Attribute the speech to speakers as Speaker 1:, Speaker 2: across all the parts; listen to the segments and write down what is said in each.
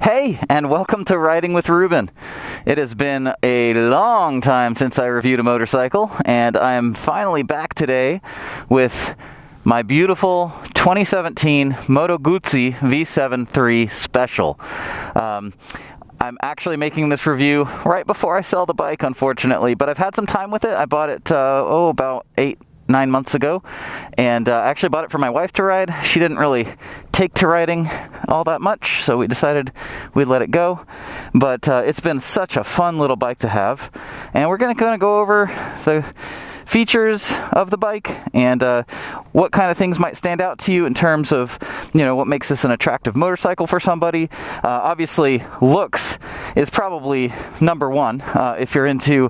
Speaker 1: Hey, and welcome to Riding with Ruben. It has been a long time since I reviewed a motorcycle, and I am finally back today with my beautiful 2017 Moto Guzzi V7iii Special. I'm actually making this review right before I sell the bike, unfortunately, but I've had some time with it. I bought it, about 8-9 months ago, and I actually bought it for my wife to ride. She didn't really take to riding all that much, so we decided we'd let it go. But it's been such a fun little bike to have, and we're going to go over the features of the bike and what kind of things might stand out to you in terms of, what makes this an attractive motorcycle for somebody. Obviously, looks is probably number one. If you're into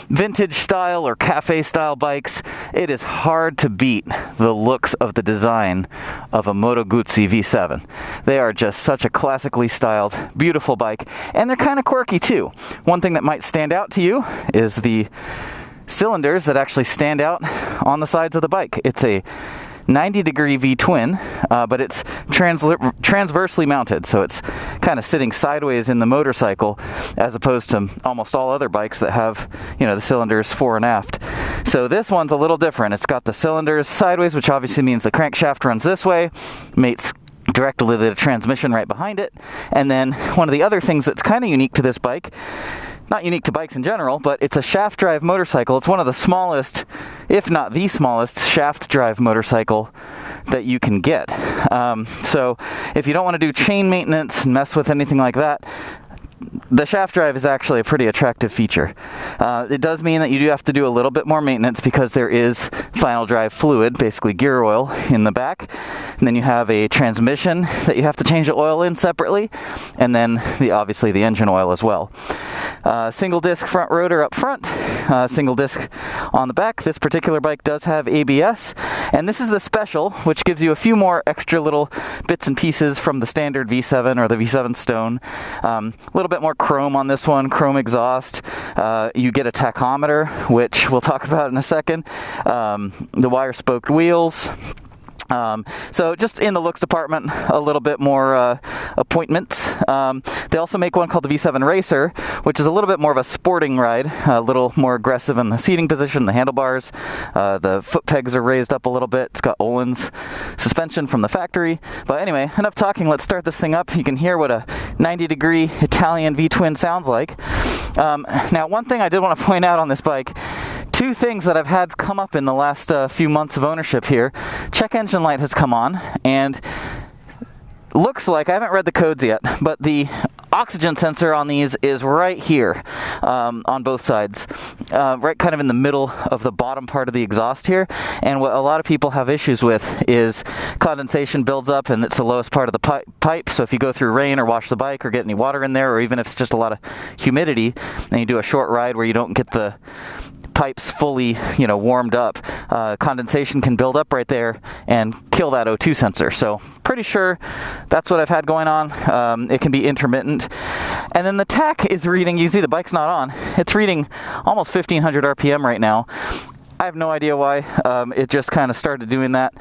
Speaker 1: vintage style or cafe style bikes, it is hard to beat the looks of the design of a Moto Guzzi V7. They are just such a classically styled, beautiful bike, and they're kind of quirky too. One thing that might stand out to you is the cylinders that actually stand out on the sides of the bike. It's a 90-degree V-twin, but it's transversely mounted, so it's kind of sitting sideways in the motorcycle, as opposed to almost all other bikes that have, the cylinders fore and aft. So this one's a little different. It's got the cylinders sideways, which obviously means the crankshaft runs this way, mates directly to the transmission right behind it. And then one of the other things that's kind of unique to this bike, not unique to bikes in general, but it's a shaft drive motorcycle. It's one of the smallest, if not the smallest, shaft drive motorcycle that you can get. So if you don't want to do chain maintenance and mess with anything like that, the shaft drive is actually a pretty attractive feature. It does mean that you do have to do a little bit more maintenance because there is final drive fluid, basically gear oil, in the back. And then you have a transmission that you have to change the oil in separately. And then, obviously, the engine oil as well. Single disc front rotor up front, single disc on the back. This particular bike does have ABS. And this is the Special, which gives you a few more extra little bits and pieces from the standard V7 or the V7 Stone. A little bit more chrome on this one, chrome exhaust. You get a tachometer, which we'll talk about in a second. The wire spoked wheels. So just in the looks department, a little bit more appointments. They also make one called the V7 Racer, which is a little bit more of a sporting ride, a little more aggressive in the seating position, the handlebars. The foot pegs are raised up a little bit. It's got Öhlins suspension from the factory. But anyway, enough talking. Let's start this thing up. You can hear what a 90-degree Italian V-twin sounds like. Now, one thing I did want to point out on this bike, two things that I've had come up in the last few months of ownership here. Check engine light has come on, and looks like, I haven't read the codes yet, but the oxygen sensor on these is right here on both sides, right kind of in the middle of the bottom part of the exhaust here. And what a lot of people have issues with is condensation builds up, and it's the lowest part of the pipe. So if you go through rain or wash the bike or get any water in there, or even if it's just a lot of humidity and you do a short ride where you don't get the pipes fully, warmed up, condensation can build up right there and kill that O2 sensor. So pretty sure that's what I've had going on. It can be intermittent. And then the tach is reading, you see the bike's not on, it's reading almost 1500 RPM right now. I have no idea why. It just kind of started doing that.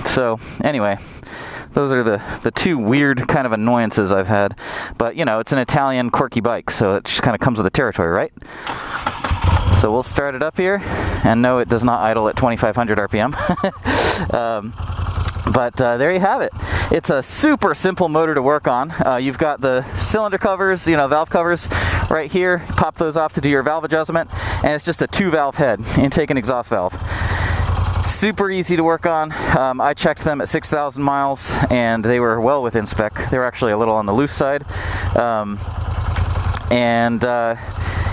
Speaker 1: So anyway, those are the two weird kind of annoyances I've had. But, it's an Italian quirky bike, so it just kind of comes with the territory, right? So we'll start it up here, and no, it does not idle at 2500 RPM. But there you have it. It's a super simple motor to work on. You've got the cylinder covers, valve covers right here. Pop those off to do your valve adjustment, and it's just a 2-valve head, intake and exhaust valve. Super easy to work on. I checked them at 6,000 miles, and they were well within spec. They were actually a little on the loose side.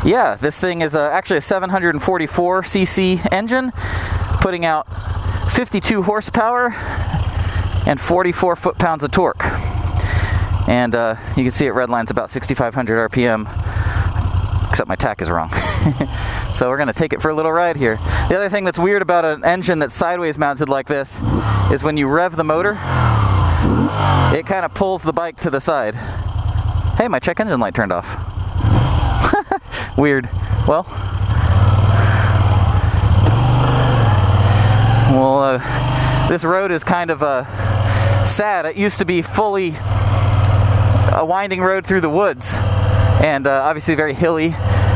Speaker 1: Yeah, this thing is actually a 744cc engine, putting out 52 horsepower and 44 foot-pounds of torque. And you can see it redlines about 6,500 RPM, except my tach is wrong. So we're going to take it for a little ride here. The other thing that's weird about an engine that's sideways mounted like this is when you rev the motor, it kind of pulls the bike to the side. Hey, my check engine light turned off. Weird. Well, this road is kind of sad. It used to be fully a winding road through the woods, and obviously very hilly,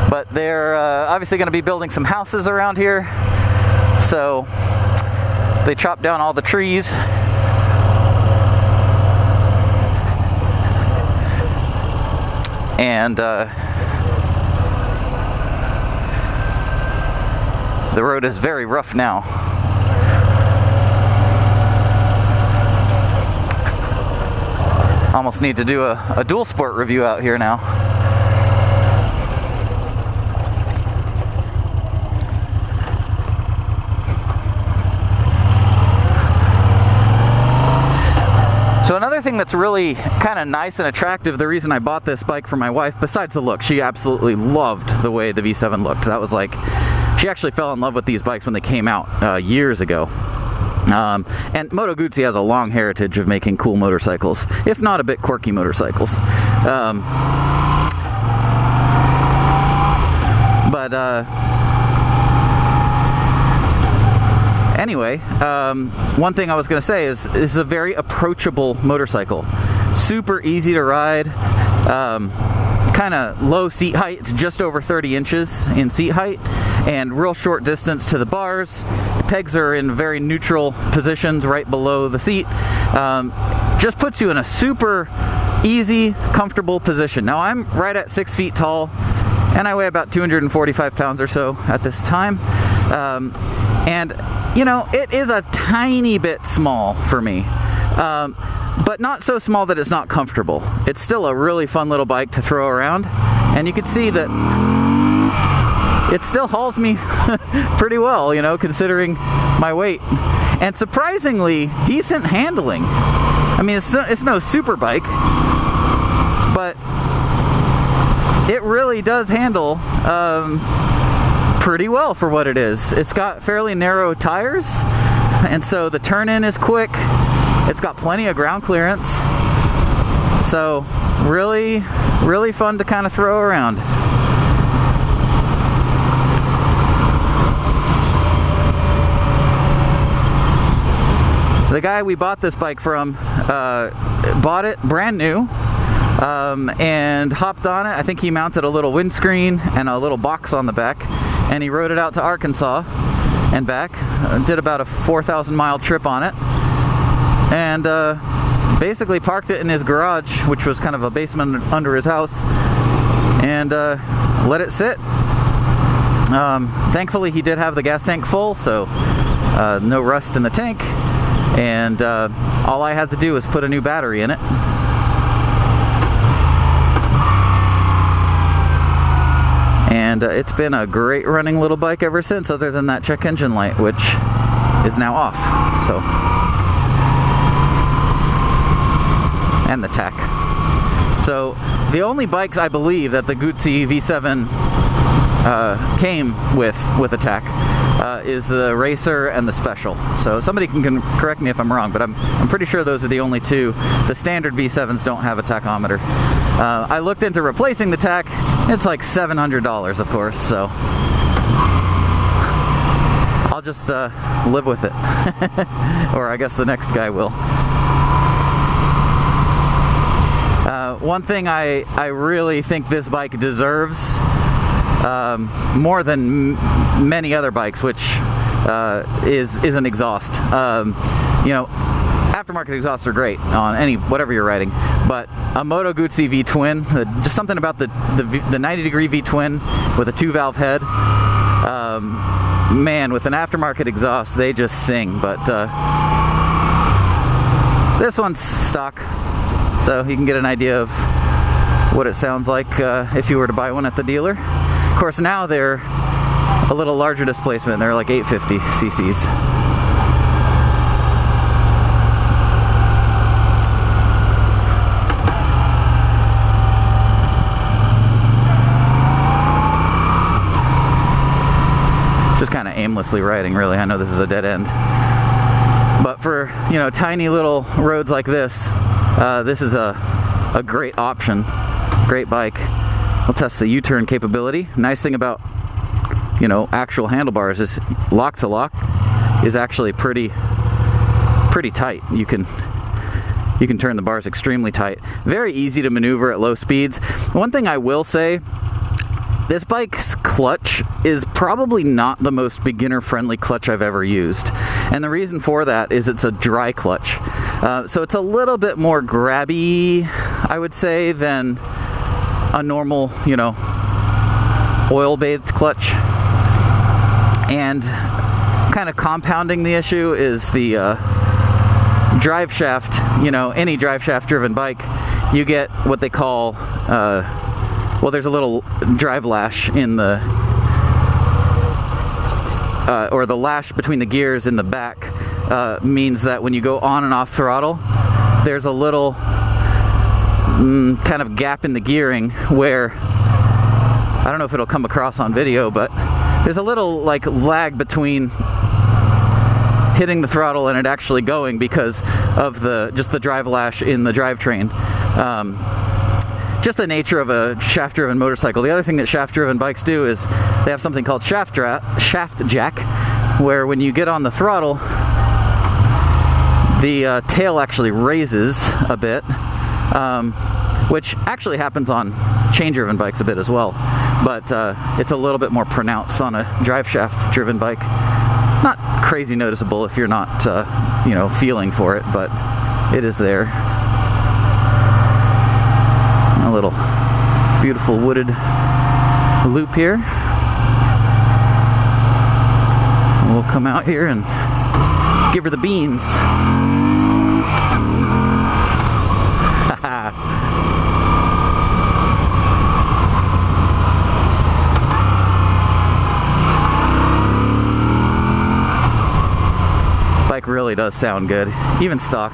Speaker 1: but they're obviously going to be building some houses around here, so they chopped down all the trees. And the road is very rough now. Almost need to do a dual sport review out here now. So another thing that's really kind of nice and attractive, the reason I bought this bike for my wife, besides the look, she absolutely loved the way the V7 looked. That was like, she actually fell in love with these bikes when they came out years ago. And Moto Guzzi has a long heritage of making cool motorcycles, if not a bit quirky motorcycles. Anyway, one thing I was going to say is this is a very approachable motorcycle. Super easy to ride, kind of low seat height. It's just over 30 inches in seat height, and real short distance to the bars. The pegs are in very neutral positions right below the seat. Just puts you in a super easy, comfortable position. Now I'm right at 6 feet tall, and I weigh about 245 pounds or so at this time. And you know, it is a tiny bit small for me, but not so small that it's not comfortable. It's still a really fun little bike to throw around, and you can see that it still hauls me pretty well, you know, considering my weight. And surprisingly decent handling. I mean, it's no super bike, but it really does handle pretty well for what it is. It's got fairly narrow tires, and so the turn-in is quick. It's got plenty of ground clearance, so really, really fun to kind of throw around. The guy we bought this bike from bought it brand new, and hopped on it. I think he mounted a little windscreen and a little box on the back, and he rode it out to Arkansas and back. Did about a 4,000 mile trip on it, and basically parked it in his garage, which was kind of a basement under his house, and let it sit. Thankfully he did have the gas tank full, so no rust in the tank, and all I had to do was put a new battery in it. And it's been a great running little bike ever since, other than that check engine light, which is now off. So, and the tach. So the only bikes I believe that the Guzzi V7 came with a tach is the Racer and the Special. So somebody can correct me if I'm wrong, but I'm pretty sure those are the only two. The standard V7s don't have a tachometer. I looked into replacing the tach. It's like $700, of course, so I'll just live with it. Or I guess the next guy will. One thing I really think this bike deserves, more than many other bikes, which is an exhaust. You know, aftermarket exhausts are great on whatever you're riding, but a Moto Guzzi V-twin, just something about the 90-degree V-twin with a 2-valve head, man, with an aftermarket exhaust, they just sing. But this one's stock, so you can get an idea of what it sounds like if you were to buy one at the dealer. Of course, now they're a little larger displacement. They're like 850 cc's. Just kind of aimlessly riding, really. I know this is a dead end, but for, you know, tiny little roads like this, this is a great option. Great bike. We'll test the U-turn capability. Nice thing about, you know, actual handlebars is lock to lock is actually pretty tight. You can you can turn the bars extremely tight. Very easy to maneuver at low speeds. One thing I will say, this bike's clutch is probably not the most beginner-friendly clutch I've ever used. And the reason for that is it's a dry clutch. So it's a little bit more grabby, I would say, than a normal, you know, oil-bathed clutch. And kind of compounding the issue is the drive shaft. You know, any drive shaft driven bike, you get what they call, well, there's a little drive lash in the, or the lash between the gears in the back means that when you go on and off throttle, there's a little kind of gap in the gearing where, I don't know if it'll come across on video, but there's a little like lag between hitting the throttle and it actually going because of just the drive lash in the drivetrain. Just the nature of a shaft-driven motorcycle. The other thing that shaft-driven bikes do is they have something called shaft jack, where when you get on the throttle, the tail actually raises a bit, which actually happens on chain-driven bikes a bit as well. But it's a little bit more pronounced on a drive shaft-driven bike. Not crazy noticeable if you're not, you know, feeling for it, but it is there. A little beautiful wooded loop here. We'll come out here and give her the beans. Bike really does sound good, even stock.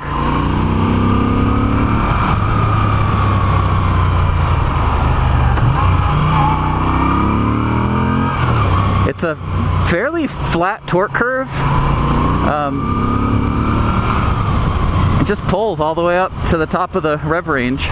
Speaker 1: It's a fairly flat torque curve. It just pulls all the way up to the top of the rev range.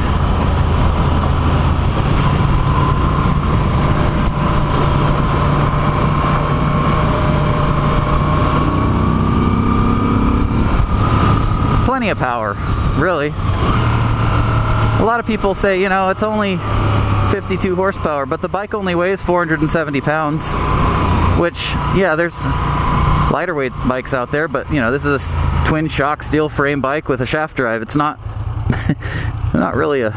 Speaker 1: Plenty of power, really. A lot of people say, you know, it's only 52 horsepower, but the bike only weighs 470 pounds, which, yeah, there's lighter weight bikes out there, but, you know, this is a twin shock steel frame bike with a shaft drive. It's not not really a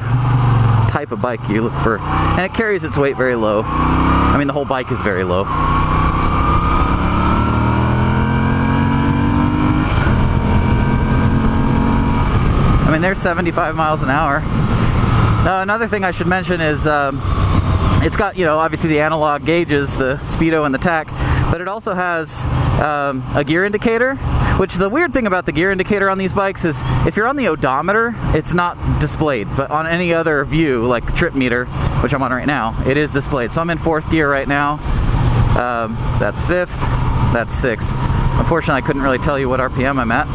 Speaker 1: type of bike you look for, and it carries its weight very low. I mean, the whole bike is very low. I mean, there's 75 miles an hour. Another thing I should mention is it's got, you know, obviously the analog gauges, the speedo and the tach, but it also has a gear indicator, which the weird thing about the gear indicator on these bikes is if you're on the odometer, it's not displayed, but on any other view, like trip meter, which I'm on right now, it is displayed. So I'm in 4th gear right now. That's 5th, that's 6th. Unfortunately, I couldn't really tell you what RPM I'm at.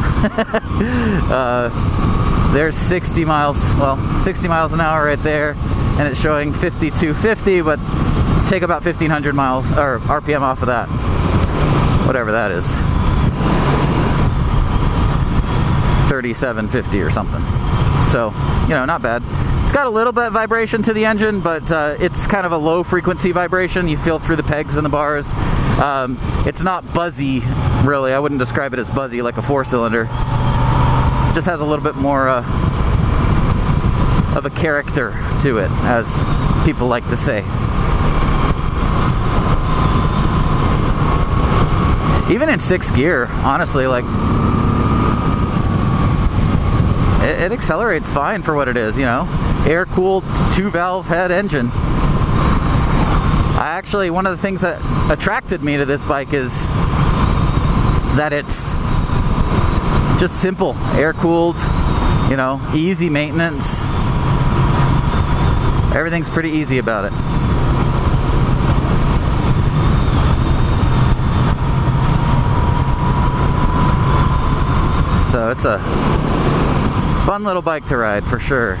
Speaker 1: There's 60 miles an hour right there, and it's showing 5250, but take about 1500 miles or RPM off of that, whatever that is, 3750 or something. So, you know, not bad. It's got a little bit of vibration to the engine, but it's kind of a low frequency vibration. You feel through the pegs and the bars. It's not buzzy, really. I wouldn't describe it as buzzy like a 4-cylinder. Just has a little bit more of a character to it, as people like to say. Even in 6th gear, honestly, like, it accelerates fine for what it is, you know. Air-cooled 2-valve head engine. One of the things that attracted me to this bike is that it's just simple, air-cooled, you know, easy maintenance. Everything's pretty easy about it. So it's a fun little bike to ride for sure.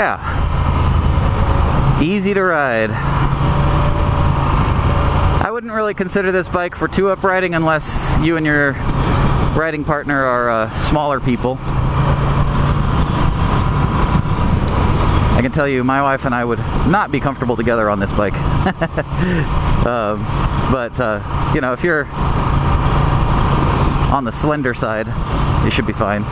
Speaker 1: yeah, easy to ride. I wouldn't really consider this bike for two-up riding unless you and your riding partner are smaller people. I can tell you, my wife and I would not be comfortable together on this bike. But you know, if you're on the slender side, you should be fine.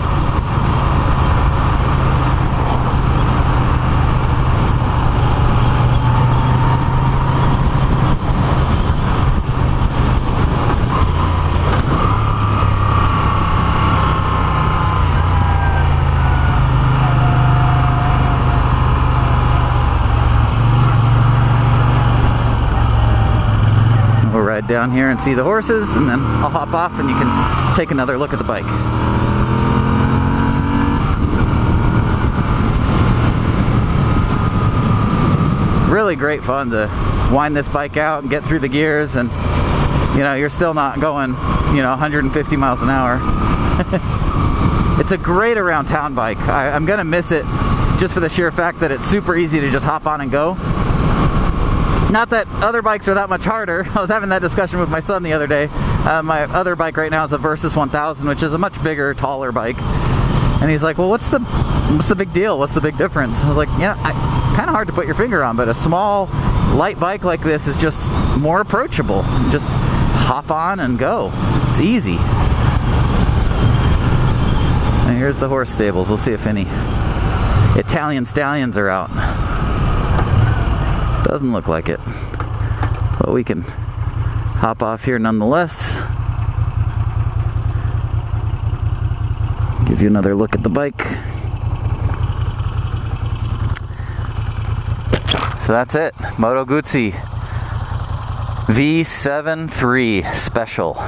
Speaker 1: We'll ride down here and see the horses, and then I'll hop off and you can take another look at the bike. Really great fun to wind this bike out and get through the gears, and you know, you're still not going, you know, 150 miles an hour. It's a great around town bike. I'm gonna miss it just for the sheer fact that it's super easy to just hop on and go. Not that other bikes are that much harder. I was having that discussion with my son the other day. My other bike right now is a Versys 1000, which is a much bigger, taller bike. And he's like, well, what's the big deal? What's the big difference? I was like, yeah, kind of hard to put your finger on, but a small, light bike like this is just more approachable. Just hop on and go. It's easy. And here's the horse stables. We'll see if any Italian stallions are out. Doesn't look like it, but we can hop off here nonetheless. Give you another look at the bike. So that's it. Moto Guzzi V7iii Special.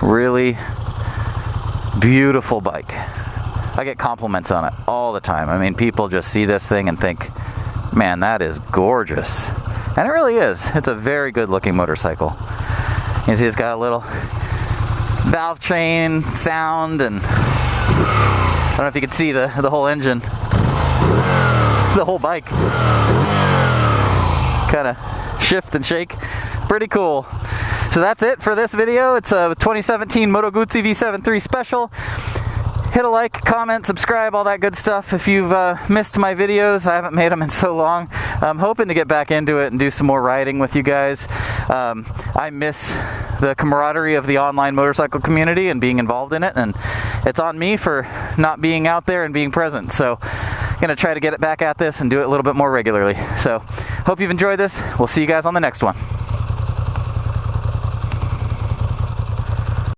Speaker 1: Really beautiful bike. I get compliments on it all the time. I mean, people just see this thing and think, man, that is gorgeous. And it really is. It's a very good looking motorcycle. You can see it's got a little valve train sound, and I don't know if you can see the whole engine, the whole bike kind of shift and shake. Pretty cool. So that's it for this video. It's a 2017 Moto Guzzi V7iii Special. Hit a like, comment, subscribe, all that good stuff. If you've missed my videos, I haven't made them in so long. I'm hoping to get back into it and do some more riding with you guys. I miss the camaraderie of the online motorcycle community and being involved in it, and it's on me for not being out there and being present. So I'm going to try to get it back at this and do it a little bit more regularly. So hope you've enjoyed this. We'll see you guys on the next one.